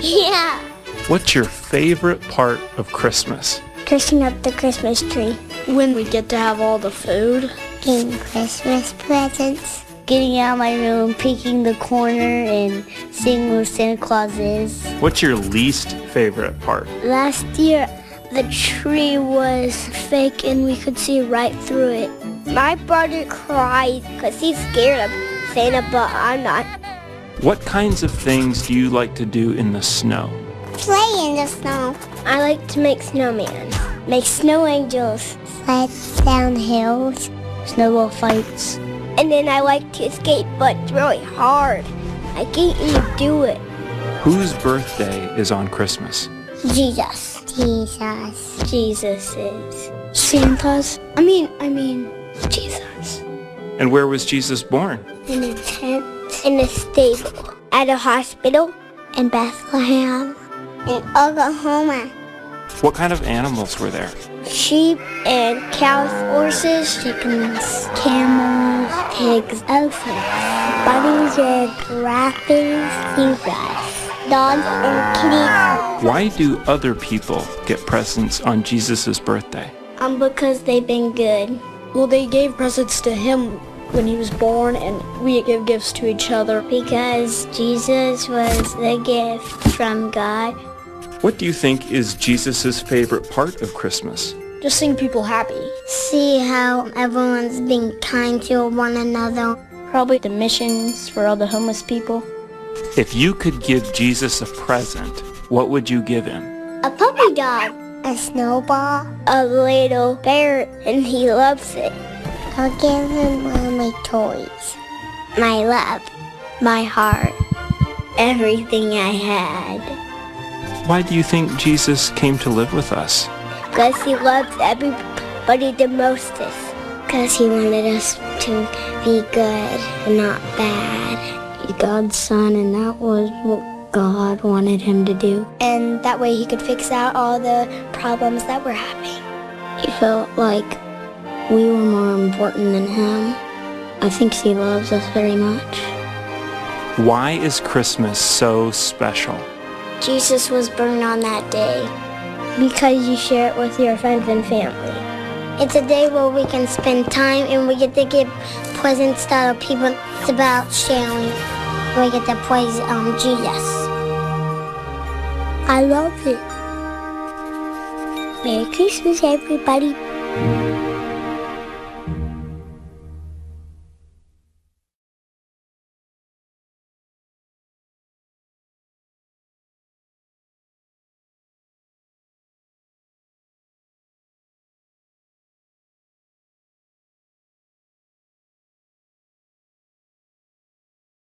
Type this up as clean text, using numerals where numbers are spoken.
Yeah. What's your favorite part of Christmas? Dressing up the Christmas tree. When we get to have all the food. Getting Christmas presents. Getting out of my room, peeking the corner, and seeing where Santa Claus is. What's your least favorite part? Last year, the tree was fake and we could see right through it. My brother cried because he's scared of Santa, but I'm not. What kinds of things do you like to do in the snow? Play in the snow. I like to make snowmen, make snow angels, slide down hills, snowball fights. And then I like to skate, but it's really hard. I can't even do it. Whose birthday is on Christmas? Jesus. Jesus is. Santa's. I mean, Jesus. And where was Jesus born? In a tent, in a stable, at a hospital, in Bethlehem, in Oklahoma. What kind of animals were there? Sheep and cows, horses, chickens, camels, pigs, elephants, bunnies and giraffes, zebras, dogs and kitties. Why do other people get presents on Jesus' birthday? Because they've been good. Well, they gave presents to him when he was born, and we give gifts to each other. Because Jesus was the gift from God. What do you think is Jesus' favorite part of Christmas? Just seeing people happy. See how everyone's being kind to one another. Probably the missions for all the homeless people. If you could give Jesus a present, what would you give him? A puppy dog. A snowball. A little bear, and he loves it. I'll give him all my toys. My love. My heart. Everything I had. Why do you think Jesus came to live with us? Because he loves everybody the mostest. Because he wanted us to be good and not bad. He's God's son, and that was what God wanted him to do. And that way he could fix out all the problems that we're having. He felt like we were more important than him. I think he loves us very much. Why is Christmas so special? Jesus was born on that day. Because you share it with your friends and family. It's a day where we can spend time and we get to give presents to other people. It's about sharing. We get to praise Jesus. I love it. Merry Christmas, everybody.